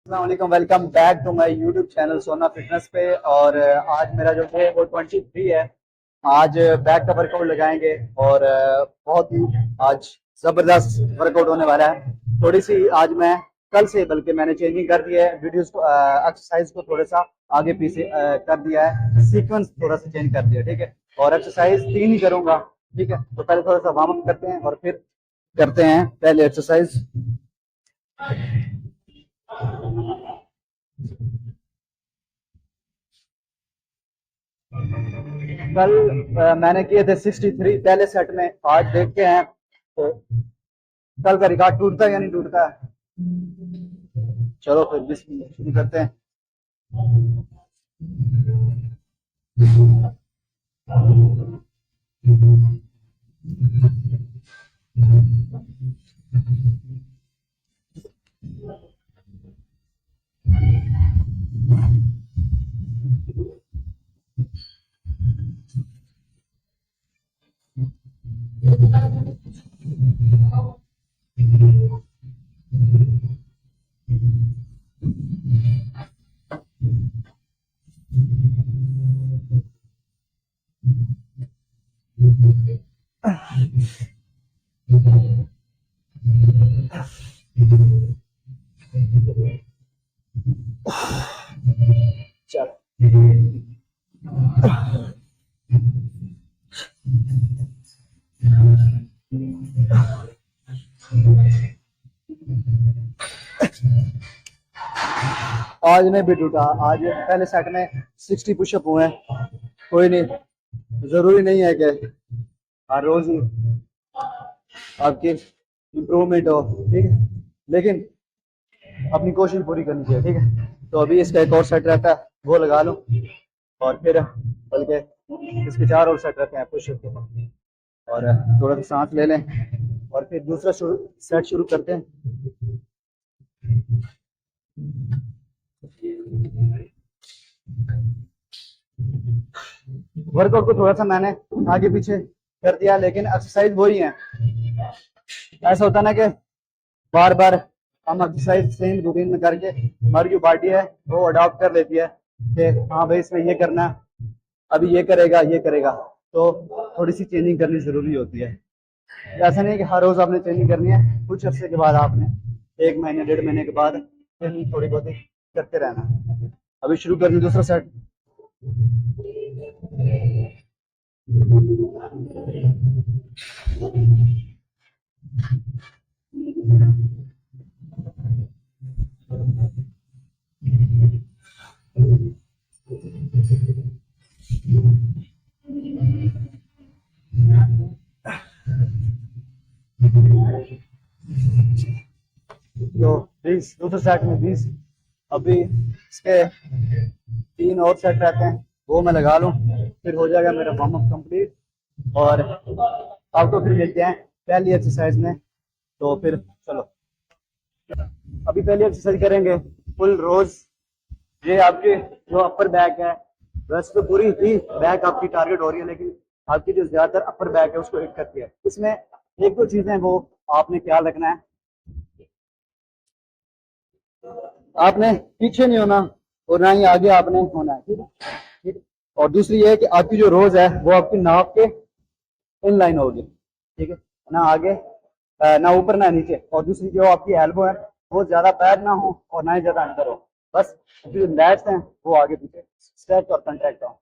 अस्सलाम, welcome back to my YouTube channel Sona fitness पे। और आज मेरा जो है वो 23 है। आज बैक का वर्कआउट लगाएंगे और बहुत ही आज ज़बरदस्त वर्कआउट होने वाला है। थोड़ी सी आज मैं कल से बल्कि मैंने चेंजिंग कर दी है वीडियोस को, एक्सरसाइज को थोड़ा सा आगे पीछे कर दिया है, सीक्वेंस थोड़ा सा चेंज कर दिया, ठीक है। और एक्सरसाइज 3 ही करूंगा, ठीक है। तो पहले थोड़ा सा वार्म अप करते हैं और फिर करते हैं पहले एक्सरसाइज। कल मैंने किए थे 63 पहले सेट में। आज देखते हैं तो कल का रिकॉर्ड टूटता है या नहीं टूटता है। चलो फिर बिस्मिल्लाह शुरू करते हैं। चलो, आज नहीं भी टूटा। आज पहले सेट में 60 पुशअप हुए हैं। कोई नहीं, जरूरी नहीं है कि हर रोज ही आपकी इम्प्रूवमेंट हो, ठीक है। लेकिन अपनी कोशिश पूरी करनी चाहिए, ठीक है। तो अभी इसका एक और सेट रहता है, वो लगा लो और फिर बल्कि इसके 4 और सेट रहते हैं पुशअप के। और थोड़ा सा सांस ले लें और फिर दूसरा सेट शुरू करते हैं। वर्कआउट को थोड़ा सा मैंने आगे पीछे कर दिया, लेकिन एक्सरसाइज वही है। ऐसा होता है ना कि बार बार हम एक्सरसाइज सेम रूटीन में करके हमारी जो बॉडी है वो अडॉप्ट कर लेती है कि हाँ भाई इसमें ये करना है, अभी ये करेगा। तो थोड़ी सी चेंजिंग करनी जरूरी होती है। ऐसा नहीं है कि हर रोज आपने ट्रेनिंग करनी है, कुछ अर्से के बाद आपने 1 महीने 1.5 महीने के बाद ट्रेनिंग थोड़ी बहुत ही करते रहना है। अभी शुरू करनी दूसरा सेट। तो 20 दूसरे सेट में 20। अभी इसके 3 और सेट रहते हैं, वो मैं लगा लूँ, फिर हो जाएगा मेरा वार्म अप कंप्लीट। और आपको फिर मिलते हैं पहली एक्सरसाइज में। तो फिर चलो, अभी पहली एक्सरसाइज करेंगे फुल रोज। ये आपके जो अपर बैक है, वैसे तो पूरी ही बैक आपकी टारगेट हो रही है, लेकिन आपकी जो ज्यादातर अपर बैक है उसको हिट करती है। इसमें एक दो चीजें वो आपने ख्याल रखना है। आपने पीछे नहीं होना और ना ही आगे आपने होना है, ठीक है। ठीक है। और दूसरी ये है कि आपकी जो रोज है वो आपकी नाप के इन लाइन होगी, ठीक है। ना आगे ना ऊपर ना नीचे। और दूसरी जो आपकी एल्बो है वो ज्यादा पैर ना हो और ना ही ज्यादा अंदर हो। बस जो लैट्स हैं वो आगे पीछे स्ट्रेच और कंट्रैक्ट हो।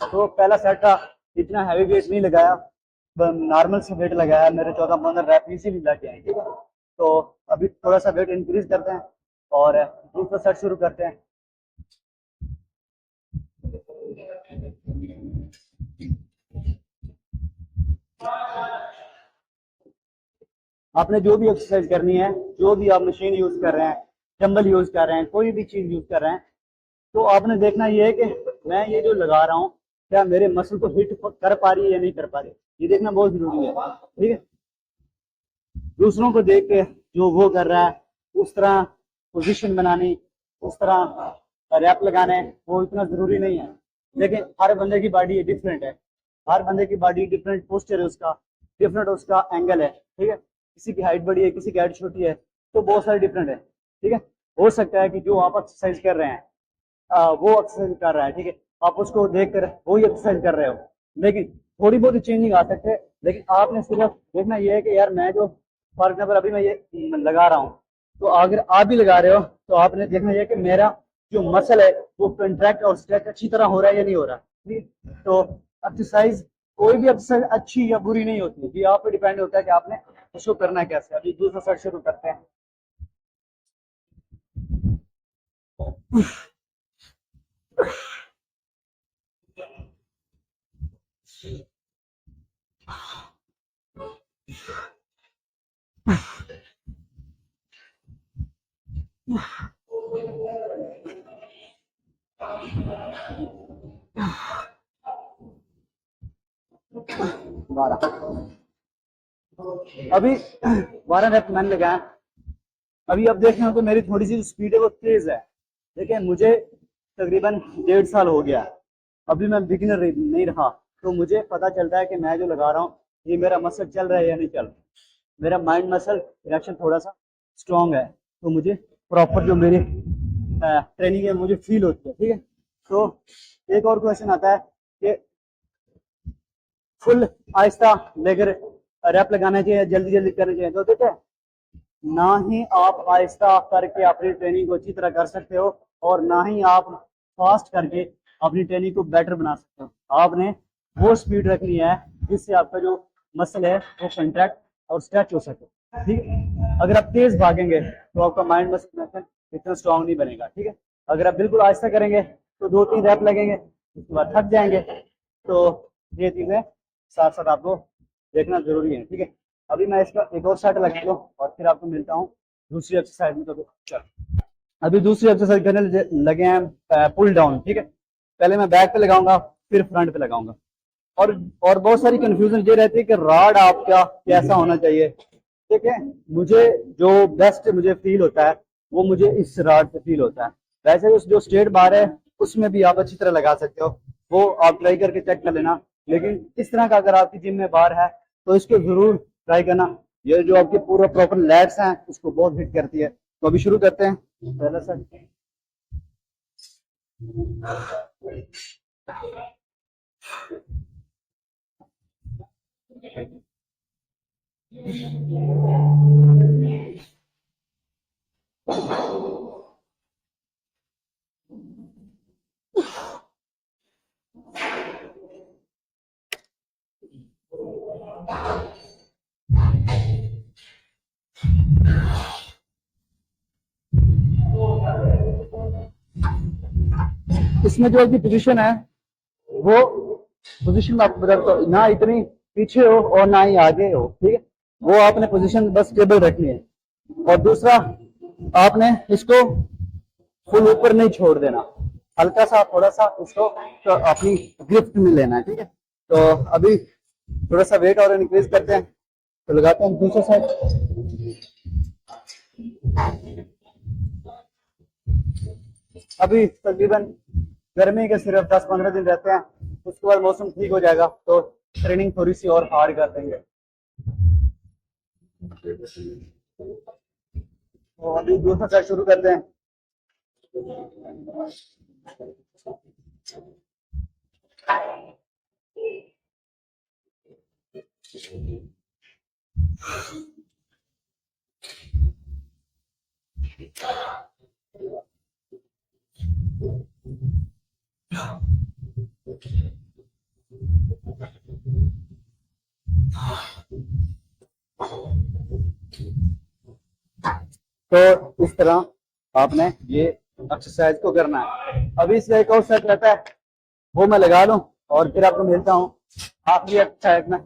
तो पहला सेट था, इतना हैवी वेट नहीं लगाया, नॉर्मल से वेट लगाया। मेरे 14-15 रैप इजीली लग गए, ठीक है। तो अभी थोड़ा सा वेट इंक्रीज करते हैं और दूसरा सेट शुरू करते हैं। आपने जो भी एक्सरसाइज करनी है, जो भी आप मशीन यूज कर रहे हैं, डंबल यूज कर रहे हैं, कोई भी चीज यूज कर रहे हैं, तो आपने देखना ये है कि मैं ये जो लगा रहा हूँ क्या मेरे मसल को हिट कर पा रही है या नहीं कर पा रही, ये देखना बहुत जरूरी है। ठीक है, दूसरों को देख के जो वो कर रहा है उस तरह पोजीशन बनानी, उस तरह रैप लगाने, वो इतना जरूरी नहीं है। लेकिन हर बंदे की बॉडी डिफरेंट है, हर बंदे की बॉडी डिफरेंट पोस्चर है, उसका डिफरेंट उसका एंगल है। ठीक है, किसी की हाइट बड़ी है, किसी की हाइट छोटी है, तो बहुत सारे डिफरेंट है। ठीक है, हो सकता है कि जो आप एक्सरसाइज कर रहे हैं वो एक्सरसाइज कर रहा है, ठीक है, आप उसको देख कर वही एक्सरसाइज कर रहे हो, लेकिन थोड़ी बहुत चेंजिंग आ सकते हैं। लेकिन आपने सिर्फ देखना ये है कि यार मैं जो फॉर एग्जाम्पल अभी मैं ये लगा रहा हूँ, तो अगर आप भी लगा रहे हो तो आपने देखना ये कि मेरा जो मसल है वो कंट्रैक्ट और स्ट्रेच अच्छी तरह हो रहा है या नहीं हो रहा। ठीक, तो एक्सरसाइज कोई भी एक्सरसाइज अच्छी या बुरी नहीं होती, ये आप पे डिपेंड होता है कि आपने उसको करना कैसे। अभी दूसरा सेट शुरू करते हैं। अभी 12 रेप मैंने लगाया। अभी अब देख रहे हो तो मेरी थोड़ी सी स्पीड है वो तेज है, देखिए मुझे तकरीबन 1.5 साल हो गया, अभी मैं बिगिनर नहीं रहा, तो मुझे पता चलता है कि मैं जो लगा रहा हूँ ये मेरा मसल चल रहा है या नहीं चल रहा। मेरा माइंड मसल रिएक्शन थोड़ा सा स्ट्रांग है, तो मुझे प्रॉपर जो मेरी ट्रेनिंग है मुझे फील होती है। ठीक है, तो एक और क्वेश्चन आता है कि फुल आहिस्ता लेकर रैप लगाना चाहिए, जल्दी जल्दी करना चाहिए, तो देखिए ना ही आप आहिस्ता करके अपनी ट्रेनिंग को अच्छी तरह कर सकते हो और ना ही आप फास्ट करके अपनी ट्रेनिंग को बेटर बना सकते हो। आपने वो स्पीड रखनी है जिससे आपका जो मसल है वो कंट्रैक्ट और स्ट्रेच हो सके। ठीक है, अगर आप तेज भागेंगे तो आपका माइंड मसल इतना स्ट्रांग नहीं बनेगा। ठीक है, अगर आप बिल्कुल आहिस्ता करेंगे तो 2-3 रैप लगेंगे, उसके बाद थक जाएंगे। तो ये चीजें साथ साथ आपको देखना जरूरी है। ठीक है, अभी मैं इसका एक और सेट लगा लूँ और फिर आपको मिलता हूँ दूसरी एक्सरसाइज में। तो चलो अभी दूसरी एक्सरसाइज करने लगे हैं पुल डाउन। ठीक है, पहले मैं बैक पे लगाऊंगा फिर फ्रंट पे लगाऊंगा। और और बहुत सारी कंफ्यूजन ये रहती है कि राड आपका कैसा होना चाहिए। ठीक है, मुझे जो बेस्ट मुझे फील होता है वो मुझे इस राड से फील होता है। वैसे उस जो स्ट्रेट बार है उसमें भी आप अच्छी तरह लगा सकते हो, वो आप ट्राई करके चेक कर लेना। लेकिन इस तरह का अगर आपकी जिम में बार है तो इसको जरूर ट्राई करना। ये जो आपके पूरा प्रॉपर लैट्स हैं उसको बहुत हिट करती है। तो अभी शुरू करते हैं पहला सेट। इसमें जो आपकी पोजीशन है वो पोजीशन में आपको बताता हूँ, ना इतनी पीछे हो और ना ही आगे हो। ठीक है, वो आपने पोजीशन बस स्टेबल रखनी है। और दूसरा आपने इसको फुल ऊपर नहीं छोड़ देना, हल्का सा थोड़ा सा इसको तो अपनी ग्रिप में लेना है। ठीक है, तो अभी थोड़ा सा वेट और इंक्रीज करते हैं, तो लगाते हैं दूसरा साइड। अभी तकरीबन गर्मी के सिर्फ 10-15 दिन रहते हैं, उसके बाद मौसम ठीक हो जाएगा तो ट्रेनिंग थोड़ी सी और हार्ड कर देंगे। तो अभी दूसरा सेट शुरू करते हैं। तो इस तरह आपने ये एक्सरसाइज को करना है। अभी इसका एक और सेट रहता है, वो मैं लगा लूं और फिर आपको मिलता हूँ आखिरी एक्सरसाइज में।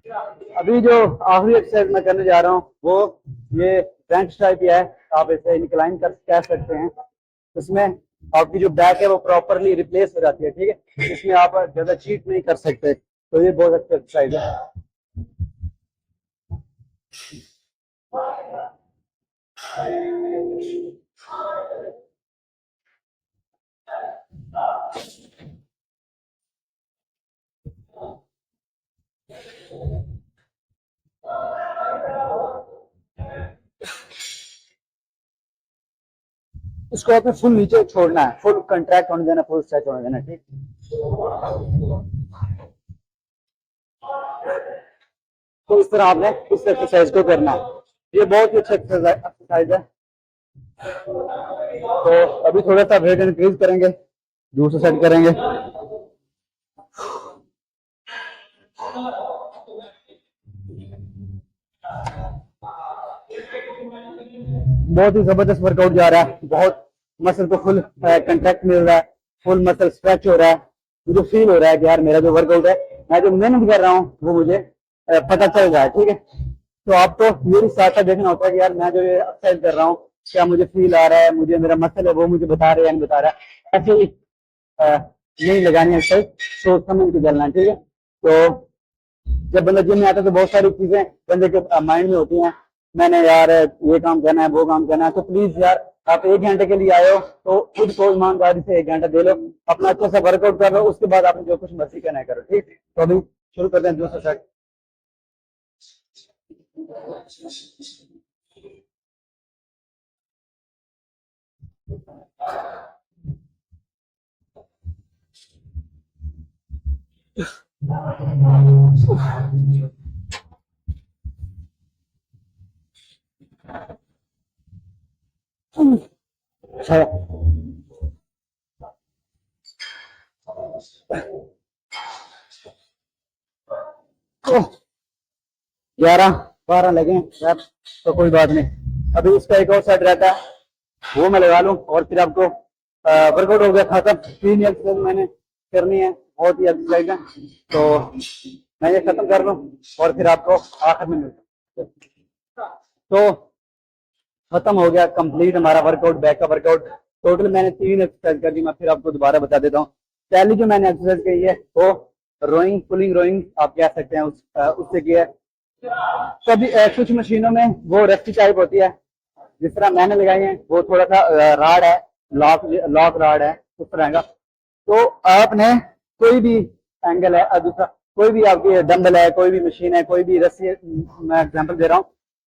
अभी जो आखिरी एक्सरसाइज मैं करने जा रहा हूँ वो ये बेंच टाइप ही है। आप इसे इंक्लाइन कर कह सकते हैं। इसमें आपकी जो बैक है वो प्रॉपरली रिप्लेस हो जाती है, ठीक है। इसमें आप ज्यादा चीट नहीं कर सकते, तो ये बहुत अच्छा एक्सरसाइज है। इसको आपने फुल नीचे छोड़ना है, फुल कंट्रैक्ट होने देना, फुल स्ट्रेच होने देना, ठीक। तो इस तरह आपने इस एक्सरसाइज को करना है। ये बहुत ही अच्छा एक्सरसाइज है। तो अभी थोड़ा सा वेट इंक्रीज करेंगे, दूसरा सेट करेंगे। बहुत ही जबरदस्त वर्कआउट जा रहा है, बहुत मसल को फुल कंटेक्ट मिल रहा है, फुल मसल स्ट्रेच हो रहा है। मुझे फील हो रहा है कि यार मेरा जो वर्कआउट है, मैं जो मेहनत कर रहा हूँ वो मुझे पता चल रहा है, ठीक है। तो आपको मेरी साथ साथ देखना होता है कि यार मैं जो ये एक्सरसाइज कर रहा हूँ क्या मुझे फील आ रहा है, मुझे मेरा मसल है वो मुझे बता रहा है या नहीं बता रहा है। ऐसे ही नहीं लगानी है एक्सरसाइज, सोच समझ के चलना है, ठीक है। तो जब बंदा जिम में आता है तो बहुत सारी चीजें बंदे के माइंड में होती हैं। मैंने यार ये काम करना है, वो काम करना है, तो प्लीज यार आप 1 घंटे के लिए आए हो तो खुद को ईमानदारी से 1 घंटा दे लो, अपना अच्छे से वर्कआउट कर लो, उसके बाद आपने जो कुछ मर्जी करना है करो, ठीक। तो अभी शुरू करते हैं दूसरा सेट। अच्छा, 11 12 लगे रैप, तो कोई बात नहीं। अभी इसका एक और सेट रहता है, वो मैं लगा लूं और फिर आपको वर्कआउट हो गया खत्म। 3 एक्सरसाइज मैंने करनी है, बहुत ही एक्सरसाइज है, तो मैं ये खत्म कर लूं और फिर आपको आखिर में मिलता हूं। तो खत्म हो गया कंप्लीट हमारा वर्कआउट, बैक का वर्कआउट। टोटल मैंने 3 एक्सरसाइज कर दी, मैं फिर आपको दोबारा बता देता हूँ। पहली जो मैंने एक्सरसाइज की है वो रोइंग, पुलिंग रोइंग आप कह सकते हैं, उससे किया है। कभी कुछ मशीनों में वो रस्सी टाइप होती है, जिस तरह मैंने लगाई है वो थोड़ा सा राड है, लॉक लॉक राड है उस तरह का। तो आपने कोई भी एंगल है, दूसरा कोई भी आपकी डंबल है, कोई भी मशीन है, कोई भी रस्सी है, मैं एग्जांपल दे रहा हूँ,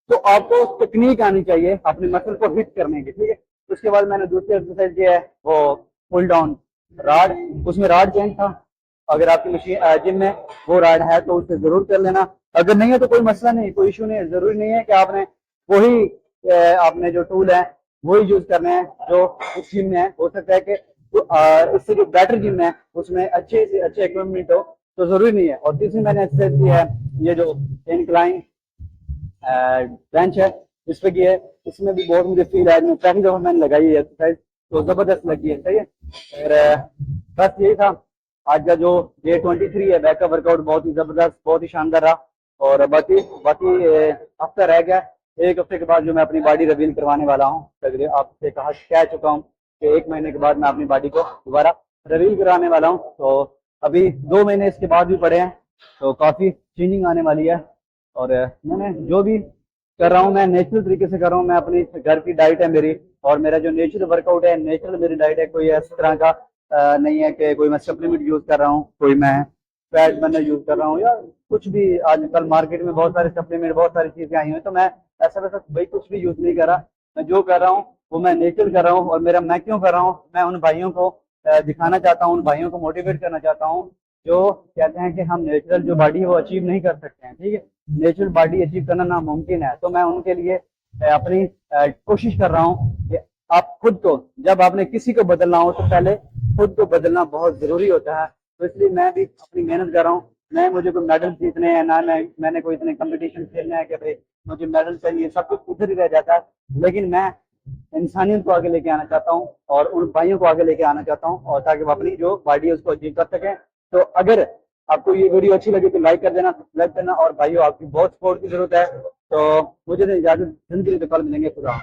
तो आपको टेक्निक आनी चाहिए अपने मसल को हिट करने की, ठीक है। उसके बाद मैंने दूसरी एक्सरसाइज की है वो पुल डाउन राड। उसमें राड चेंज था, अगर आपकी मशीन जिम में वो राड है तो उससे जरूर कर लेना, अगर नहीं है तो कोई मसला नहीं, कोई इशू नहीं है। जरूरी नहीं है कि आपने वही आपने जो टूल है वही यूज करने हैं जो उस जिम में है। हो सकता है कि तो इससे जो बेटर जिम है उसमें अच्छे से अच्छे इक्विपमेंट हो, तो जरूरी नहीं है। और तीसरी मैंने एक्सरसाइज की है ये जो इंक्लाइन बेंच है, इस पे की है। इसमें भी बहुत मुझे फील है, मैं पहली दफा मैंने लगाई है एक्सरसाइज, तो जबरदस्त लगी है, सही है। और बस यही था आज का जो डे 23 है, बैक का वर्कआउट बहुत ही जबरदस्त, बहुत ही शानदार रहा। और बाकी बाकी हफ्ता रह गया, 1 हफ्ते के बाद जो मैं अपनी बॉडी रिवील करवाने वाला हूँ, तकरीबन आपसे कह चुका हूँ कि 1 महीने के बाद मैं अपनी बॉडी को दोबारा रिवील कराने वाला हूँ। तो अभी 2 महीने इसके बाद भी पड़े हैं, तो काफी चेंजिंग आने वाली है। और मैंने जो भी कर रहा हूँ मैं नेचुरल तरीके से कर रहा हूँ, मैं अपनी घर की डाइट है मेरी, और मेरा जो नेचुरल वर्कआउट है, नेचुरल मेरी डाइट है, कोई इस तरह का नहीं है कि कोई मैं सप्लीमेंट यूज कर रहा हूँ, कोई मैं फैट बर्नर यूज कर रहा हूँ या कुछ भी। आजकल मार्केट में बहुत सारे सप्लीमेंट, बहुत सारी चीजें आई हुई हैं, तो मैं ऐसा वैसा भाई कुछ भी यूज नहीं कर रहा। मैं जो कर रहा हूँ वो मैं नेचुरल कर रहा हूँ। और मेरा मैं क्यों कर रहा हूँ, मैं उन भाइयों को दिखाना चाहता हूँ, उन भाइयों को मोटिवेट करना चाहता हूँ जो कहते हैं कि हम नेचुरल जो बॉडी है वो अचीव नहीं कर सकते हैं, ठीक है। नेचुरल बॉडी अचीव करना नामुमकिन है, तो मैं उनके लिए अपनी कोशिश कर रहा हूँ कि आप खुद को, जब आपने किसी को बदलना हो तो पहले खुद को बदलना बहुत जरूरी होता है। तो इसलिए मैं भी अपनी मेहनत कर रहा हूँ। नहीं मुझे कोई मेडल जीतने हैं, ना मैंने कोई इतने कंपटीशन खेलने हैं कि भाई मुझे मेडल चाहिए, सब कुछ उधर ही रह जाता है। लेकिन मैं इंसानियत को आगे लेके आना चाहता हूँ और उन भाइयों को आगे लेके आना चाहता हूँ, और ताकि वो अपनी जो बॉडी है उसको अचीव कर सकें। तो अगर आपको ये वीडियो अच्छी लगी तो लाइक कर देना, सब्सक्राइब करना, और भाइयों आपकी बहुत सपोर्ट की जरूरत है। तो मुझे तो इजाजत, जिंदगी तो कल मिलेंगे, खुदा।